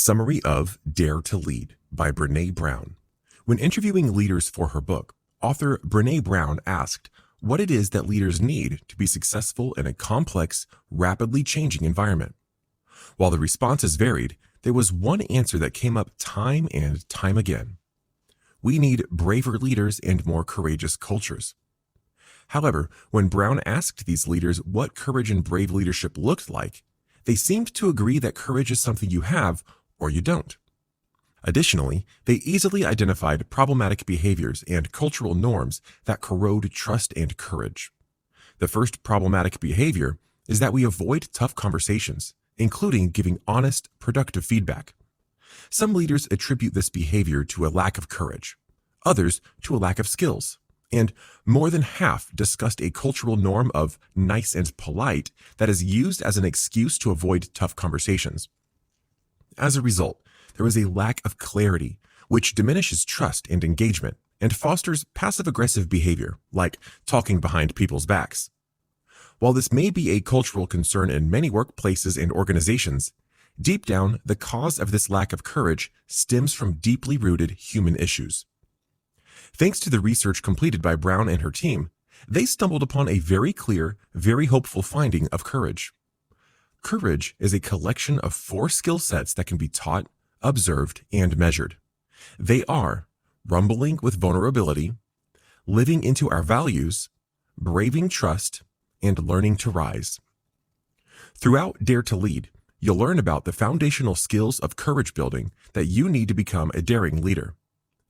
Summary of Dare to Lead by Brené Brown. When interviewing leaders for her book, author Brené Brown asked what it is that leaders need to be successful in a complex, rapidly changing environment. While the responses varied, there was one answer that came up time and time again. We need braver leaders and more courageous cultures. However, when Brown asked these leaders what courage and brave leadership looked like, they seemed to agree that courage is something you have or you don't. Additionally, they easily identified problematic behaviors and cultural norms that corrode trust and courage. The first problematic behavior is that we avoid tough conversations, including giving honest, productive feedback. Some leaders attribute this behavior to a lack of courage, others to a lack of skills, and more than half discussed a cultural norm of nice and polite that is used as an excuse to avoid tough conversations. As a result, there is a lack of clarity, which diminishes trust and engagement and fosters passive-aggressive behavior, like talking behind people's backs. While this may be a cultural concern in many workplaces and organizations, deep down, the cause of this lack of courage stems from deeply rooted human issues. Thanks to the research completed by Brown and her team, they stumbled upon a very clear, very hopeful finding of courage. Courage is a collection of 4 skill sets that can be taught, observed, and measured. They are rumbling with vulnerability, living into our values, braving trust, and learning to rise. Throughout Dare to Lead, you'll learn about the foundational skills of courage building that you need to become a daring leader.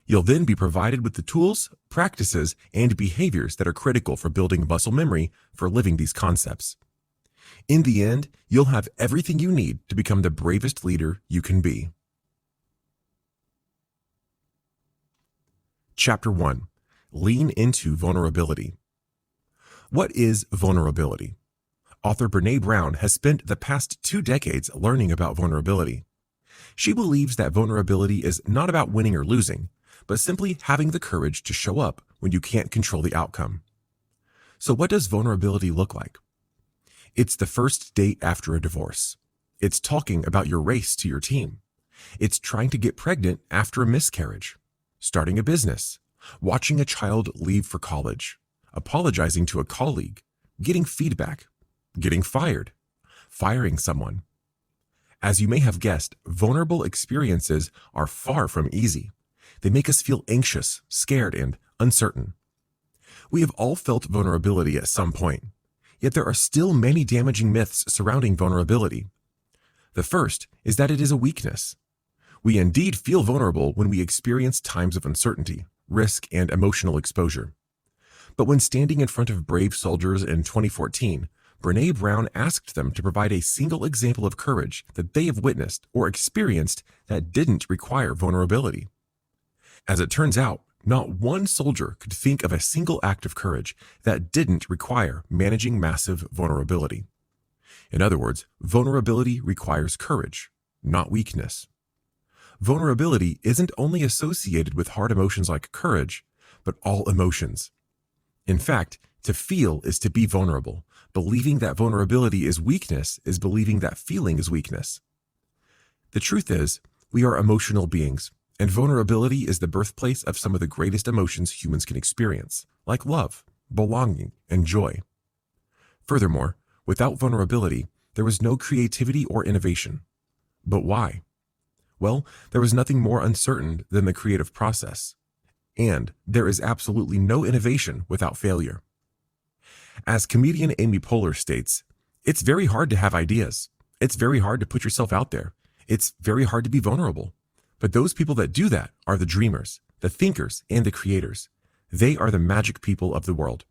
You'll then be provided with the tools, practices, and behaviors that are critical for building muscle memory for living these concepts. In the end, you'll have everything you need to become the bravest leader you can be. Chapter 1. Lean into vulnerability. What is vulnerability? Author Brené Brown has spent the past 2 decades learning about vulnerability. She believes that vulnerability is not about winning or losing, but simply having the courage to show up when you can't control the outcome. So what does vulnerability look like? It's the first date after a divorce. It's talking about your race to your team. It's trying to get pregnant after a miscarriage, starting a business, watching a child leave for college, apologizing to a colleague, getting feedback, getting fired, firing someone. As you may have guessed, vulnerable experiences are far from easy. They make us feel anxious, scared, and uncertain. We have all felt vulnerability at some point, yet there are still many damaging myths surrounding vulnerability. The first is that it is a weakness. We indeed feel vulnerable when we experience times of uncertainty, risk, and emotional exposure. But when standing in front of brave soldiers in 2014, Brené Brown asked them to provide a single example of courage that they have witnessed or experienced that didn't require vulnerability. As it turns out, not one soldier could think of a single act of courage that didn't require managing massive vulnerability. In other words, vulnerability requires courage, not weakness. Vulnerability isn't only associated with hard emotions like courage, but all emotions. In fact, to feel is to be vulnerable. Believing that vulnerability is weakness is believing that feeling is weakness. The truth is, we are emotional beings, and vulnerability is the birthplace of some of the greatest emotions humans can experience, like love, belonging, and joy. Furthermore, without vulnerability, there was no creativity or innovation. But why? Well, there was nothing more uncertain than the creative process. And there is absolutely no innovation without failure. As comedian Amy Poehler states, it's very hard to have ideas. It's very hard to put yourself out there. It's very hard to be vulnerable. But those people that do that are the dreamers, the thinkers, and the creators. They are the magic people of the world.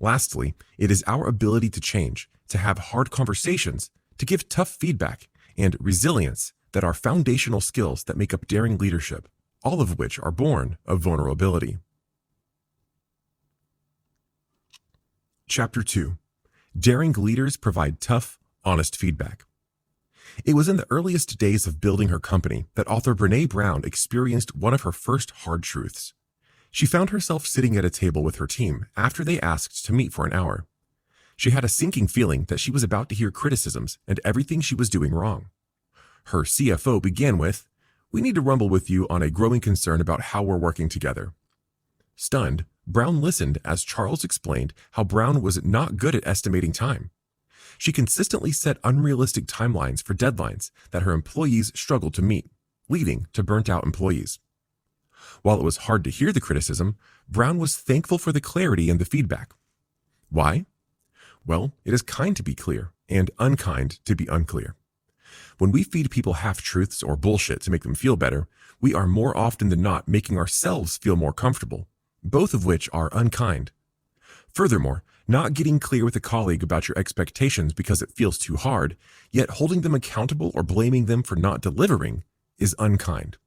Lastly, it is our ability to change, to have hard conversations, to give tough feedback, and resilience that are foundational skills that make up daring leadership, all of which are born of vulnerability. Chapter 2. Daring leaders provide tough, honest feedback. It was in the earliest days of building her company that author Brené Brown experienced one of her first hard truths. She found herself sitting at a table with her team after they asked to meet for an hour. She had a sinking feeling that she was about to hear criticisms and everything she was doing wrong. Her CFO began with, "We need to rumble with you on a growing concern about how we're working together." Stunned, Brown listened as Charles explained how Brown was not good at estimating time. She consistently set unrealistic timelines for deadlines that her employees struggled to meet, leading to burnt-out employees. While it was hard to hear the criticism, Brown was thankful for the clarity and the feedback. Why? Well, it is kind to be clear and unkind to be unclear. When we feed people half-truths or bullshit to make them feel better, we are more often than not making ourselves feel more comfortable, both of which are unkind. Furthermore, not getting clear with a colleague about your expectations because it feels too hard, yet holding them accountable or blaming them for not delivering, is unkind.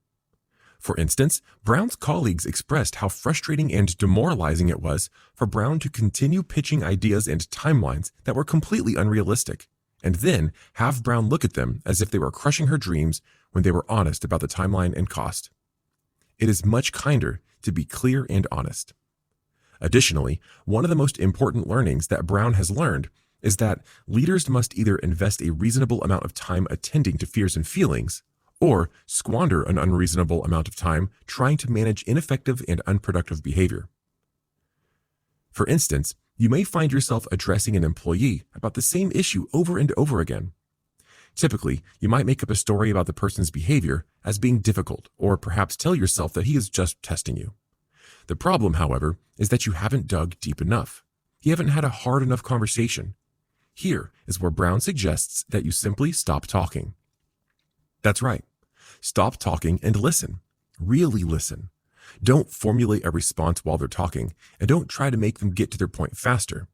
For instance, Brown's colleagues expressed how frustrating and demoralizing it was for Brown to continue pitching ideas and timelines that were completely unrealistic, and then have Brown look at them as if they were crushing her dreams when they were honest about the timeline and cost. It is much kinder to be clear and honest. Additionally, one of the most important learnings that Brown has learned is that leaders must either invest a reasonable amount of time attending to fears and feelings, or squander an unreasonable amount of time trying to manage ineffective and unproductive behavior. For instance, you may find yourself addressing an employee about the same issue over and over again. Typically, you might make up a story about the person's behavior as being difficult, or perhaps tell yourself that he is just testing you. The problem, however, is that you haven't dug deep enough. You haven't had a hard enough conversation. Here is where Brown suggests that you simply stop talking. That's right. Stop talking and listen. Really listen. Don't formulate a response while they're talking, and don't try to make them get to their point faster.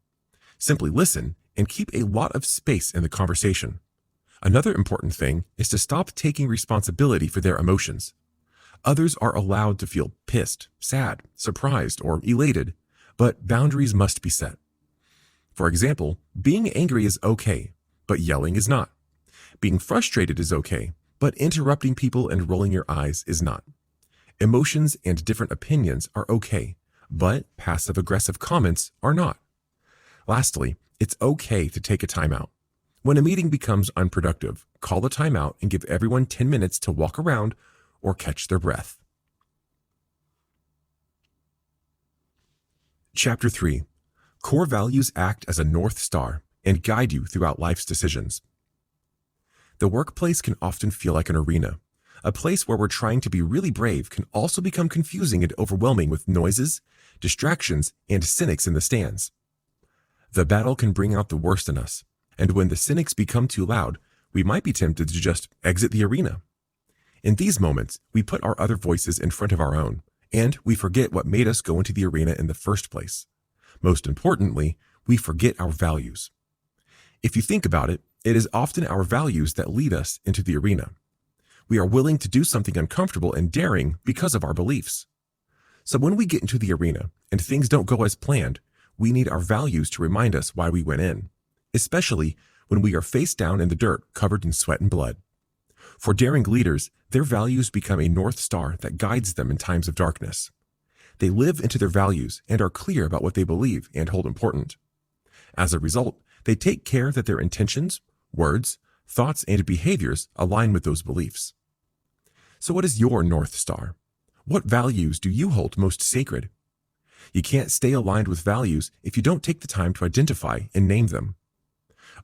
Simply listen and keep a lot of space in the conversation. Another important thing is to stop taking responsibility for their emotions. Others are allowed to feel pissed, sad, surprised, or elated, but boundaries must be set. For example, being angry is okay, but yelling is not. Being frustrated is okay, but interrupting people and rolling your eyes is not. Emotions and different opinions are okay, but passive-aggressive comments are not. Lastly, it's okay to take a timeout. When a meeting becomes unproductive, call a timeout and give everyone 10 minutes to walk around or catch their breath. Chapter 3. Core values act as a North Star and guide you throughout life's decisions. The workplace can often feel like an arena. A place where we're trying to be really brave can also become confusing and overwhelming with noises, distractions, and cynics in the stands. The battle can bring out the worst in us, and when the cynics become too loud, we might be tempted to just exit the arena. In these moments, we put our other voices in front of our own, and we forget what made us go into the arena in the first place. Most importantly, we forget our values. If you think about it, it is often our values that lead us into the arena. We are willing to do something uncomfortable and daring because of our beliefs. So when we get into the arena and things don't go as planned, we need our values to remind us why we went in, especially when we are face down in the dirt covered in sweat and blood. For daring leaders, their values become a North Star that guides them in times of darkness. They live into their values and are clear about what they believe and hold important. As a result, they take care that their intentions, words, thoughts, and behaviors align with those beliefs. So what is your North Star? What values do you hold most sacred? You can't stay aligned with values if you don't take the time to identify and name them.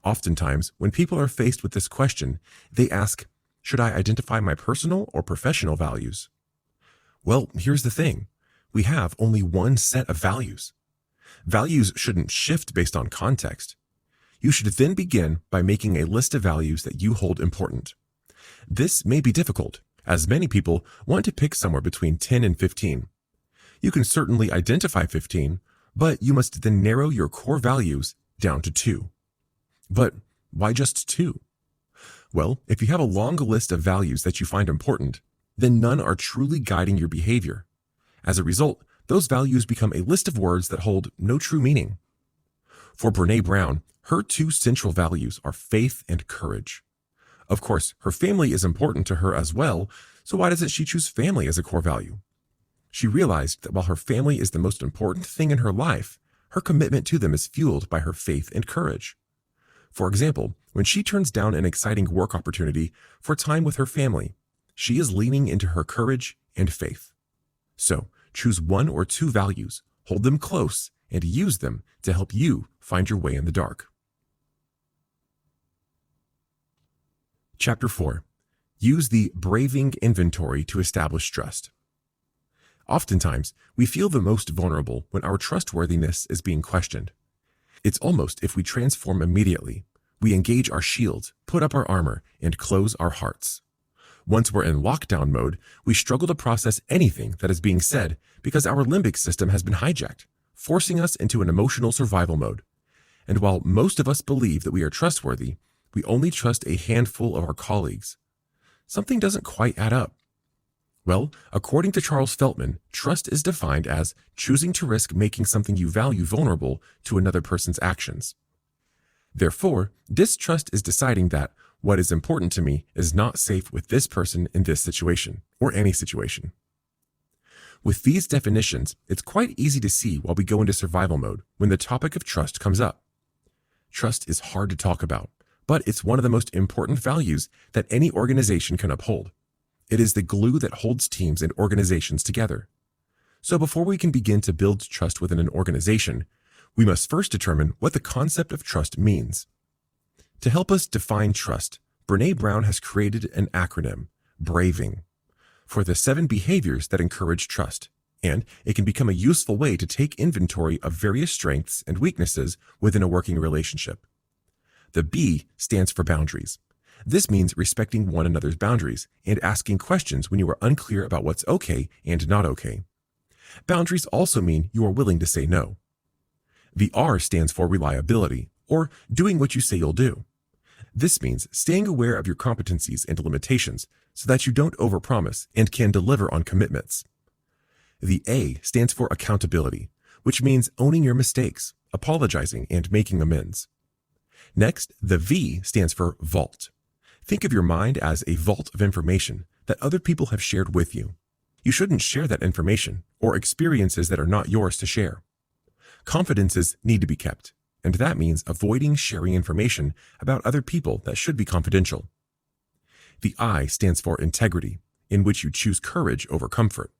Oftentimes, when people are faced with this question, they ask, should I identify my personal or professional values? Well, here's the thing. We have only one set of values. Values shouldn't shift based on context. You should then begin by making a list of values that you hold important. This may be difficult, as many people want to pick somewhere between 10 and 15. You can certainly identify 15, but you must then narrow your core values down to 2. But why just 2? Well, if you have a long list of values that you find important, then none are truly guiding your behavior. As a result, those values become a list of words that hold no true meaning. For Brené Brown, her 2 central values are faith and courage. Of course, her family is important to her as well, so why doesn't she choose family as a core value? She realized that while her family is the most important thing in her life, her commitment to them is fueled by her faith and courage. For example, when she turns down an exciting work opportunity for time with her family, she is leaning into her courage and faith. So, choose one or two values, hold them close, and use them to help you find your way in the dark. Chapter 4. Use the braving inventory to establish trust. Oftentimes, we feel the most vulnerable when our trustworthiness is being questioned. It's almost if we transform immediately. We engage our shields, put up our armor, and close our hearts. Once we're in lockdown mode, we struggle to process anything that is being said because our limbic system has been hijacked, forcing us into an emotional survival mode. And while most of us believe that we are trustworthy, we only trust a handful of our colleagues. Something doesn't quite add up. Well, according to Charles Feltman, trust is defined as choosing to risk making something you value vulnerable to another person's actions. Therefore, distrust is deciding that what is important to me is not safe with this person in this situation, or any situation. With these definitions, it's quite easy to see why we go into survival mode when the topic of trust comes up. Trust is hard to talk about, but it's one of the most important values that any organization can uphold. It is the glue that holds teams and organizations together. So before we can begin to build trust within an organization, we must first determine what the concept of trust means. To help us define trust, Brené Brown has created an acronym, BRAVING, for the 7 behaviors that encourage trust, and it can become a useful way to take inventory of various strengths and weaknesses within a working relationship. The B stands for boundaries. This means respecting one another's boundaries and asking questions when you are unclear about what's okay and not okay. Boundaries also mean you are willing to say no. The R stands for reliability, or doing what you say you'll do. This means staying aware of your competencies and limitations so that you don't overpromise and can deliver on commitments. The A stands for accountability, which means owning your mistakes, apologizing, and making amends. Next, the V stands for vault. Think of your mind as a vault of information that other people have shared with you. You shouldn't share that information or experiences that are not yours to share. Confidences need to be kept, and that means avoiding sharing information about other people that should be confidential. The I stands for integrity, in which you choose courage over comfort.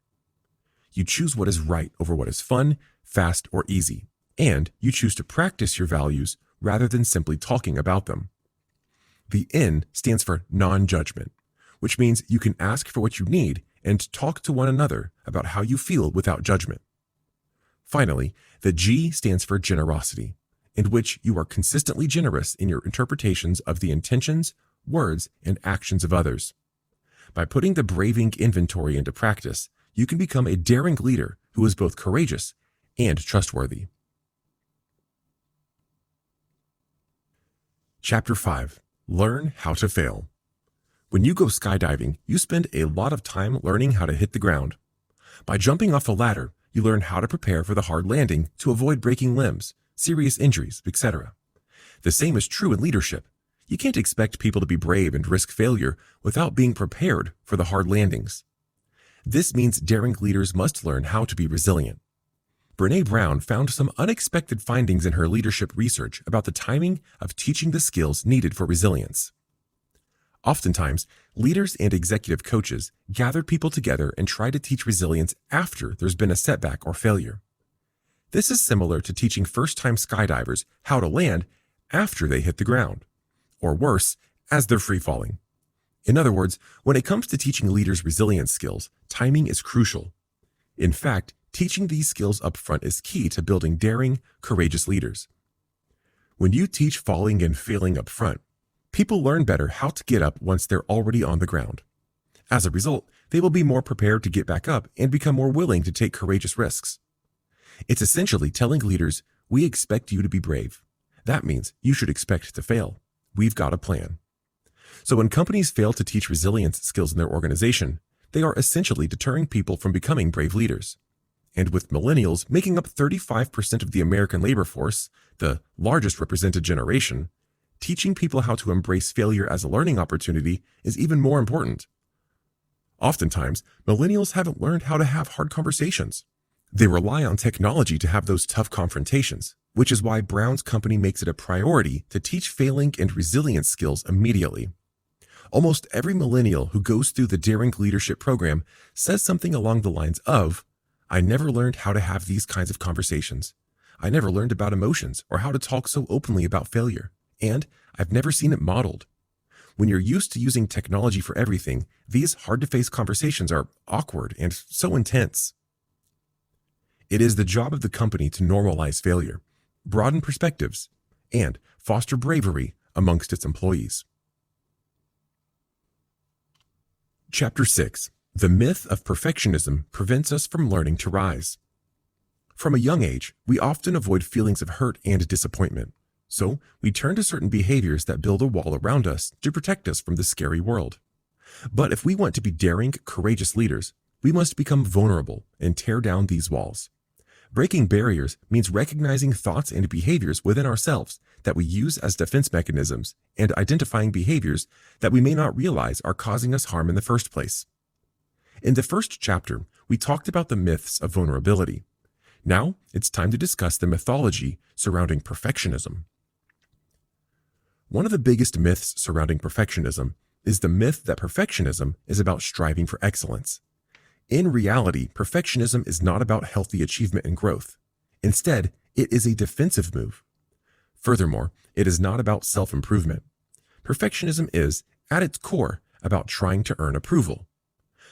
You choose what is right over what is fun, fast, or easy, and you choose to practice your values rather than simply talking about them. The N stands for non-judgment, which means you can ask for what you need and talk to one another about how you feel without judgment. Finally, the G stands for generosity, in which you are consistently generous in your interpretations of the intentions, words, and actions of others. By putting the braving inventory into practice, you can become a daring leader who is both courageous and trustworthy. Chapter 5. Learn how to fail. When you go skydiving, you spend a lot of time learning how to hit the ground. By jumping off a ladder, you learn how to prepare for the hard landing to avoid breaking limbs, serious injuries, etc. The same is true in leadership. You can't expect people to be brave and risk failure without being prepared for the hard landings. This means daring leaders must learn how to be resilient. Brené Brown found some unexpected findings in her leadership research about the timing of teaching the skills needed for resilience. Oftentimes, leaders and executive coaches gather people together and try to teach resilience after there's been a setback or failure. This is similar to teaching first-time skydivers how to land after they hit the ground, or worse, as they're free-falling. In other words, when it comes to teaching leaders resilience skills, timing is crucial. In fact, teaching these skills up front is key to building daring, courageous leaders. When you teach falling and failing up front, people learn better how to get up once they're already on the ground. As a result, they will be more prepared to get back up and become more willing to take courageous risks. It's essentially telling leaders, we expect you to be brave. That means you should expect to fail. We've got a plan. So when companies fail to teach resilience skills in their organization, they are essentially deterring people from becoming brave leaders. And with millennials making up 35% of the American labor force, the largest represented generation, teaching people how to embrace failure as a learning opportunity is even more important. Oftentimes, millennials haven't learned how to have hard conversations. They rely on technology to have those tough confrontations, which is why Brown's company makes it a priority to teach failing and resilience skills immediately. Almost every millennial who goes through the Daring Leadership program says something along the lines of, "I never learned how to have these kinds of conversations. I never learned about emotions or how to talk so openly about failure, and I've never seen it modeled." When you're used to using technology for everything, these hard-to-face conversations are awkward and so intense. It is the job of the company to normalize failure, broaden perspectives, and foster bravery amongst its employees. Chapter 6. The myth of perfectionism prevents us from learning to rise. From a young age, we often avoid feelings of hurt and disappointment, so we turn to certain behaviors that build a wall around us to protect us from the scary world. But if we want to be daring, courageous leaders, we must become vulnerable and tear down these walls. Breaking barriers means recognizing thoughts and behaviors within ourselves that we use as defense mechanisms and identifying behaviors that we may not realize are causing us harm in the first place. In the first chapter, we talked about the myths of vulnerability. Now, it's time to discuss the mythology surrounding perfectionism. One of the biggest myths surrounding perfectionism is the myth that perfectionism is about striving for excellence. In reality, perfectionism is not about healthy achievement and growth. Instead, it is a defensive move. Furthermore, it is not about self-improvement. Perfectionism is, at its core, about trying to earn approval.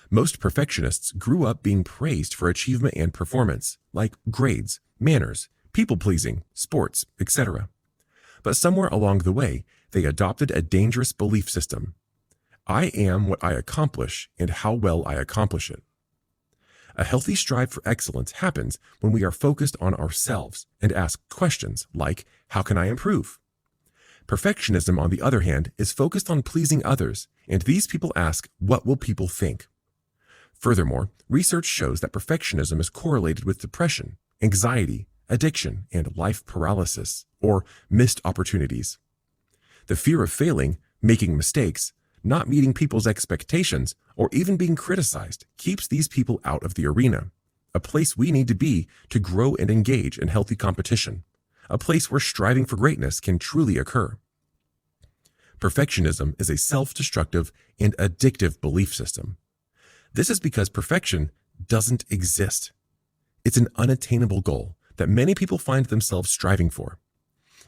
Most perfectionists grew up being praised for achievement and performance, like grades, manners, people-pleasing, sports, etc. But somewhere along the way, they adopted a dangerous belief system. I am what I accomplish and how well I accomplish it. A healthy strive for excellence happens when we are focused on ourselves and ask questions like, how can I improve? Perfectionism, on the other hand, is focused on pleasing others, and these people ask, what will people think? Furthermore, research shows that perfectionism is correlated with depression, anxiety, addiction, and life paralysis, or missed opportunities. The fear of failing, making mistakes, not meeting people's expectations, or even being criticized keeps these people out of the arena, a place we need to be to grow and engage in healthy competition, a place where striving for greatness can truly occur. Perfectionism is a self-destructive and addictive belief system. This is because perfection doesn't exist. It's an unattainable goal that many people find themselves striving for.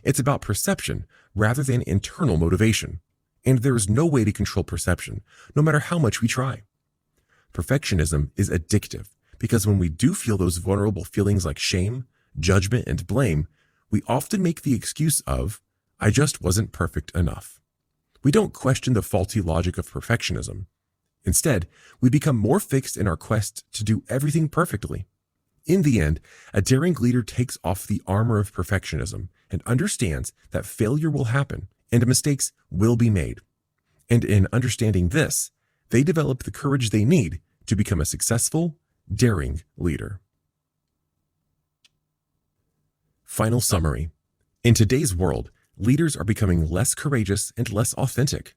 It's about perception rather than internal motivation. And there is no way to control perception, no matter how much we try. Perfectionism is addictive because when we do feel those vulnerable feelings like shame, judgment, and blame, we often make the excuse of, I just wasn't perfect enough. We don't question the faulty logic of perfectionism. Instead, we become more fixed in our quest to do everything perfectly. In the end, a daring leader takes off the armor of perfectionism and understands that failure will happen and mistakes will be made. And in understanding this, they develop the courage they need to become a successful, daring leader. Final summary. In today's world, leaders are becoming less courageous and less authentic.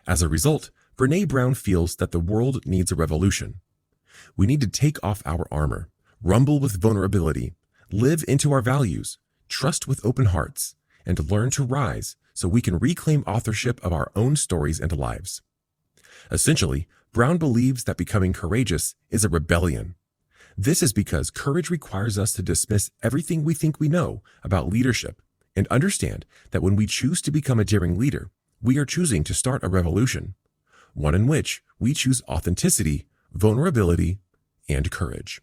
As a result, Brené Brown feels that the world needs a revolution. We need to take off our armor, rumble with vulnerability, live into our values, trust with open hearts, and learn to rise so we can reclaim authorship of our own stories and lives. Essentially, Brown believes that becoming courageous is a rebellion. This is because courage requires us to dismiss everything we think we know about leadership and understand that when we choose to become a daring leader, we are choosing to start a revolution, one in which we choose authenticity, vulnerability, and courage.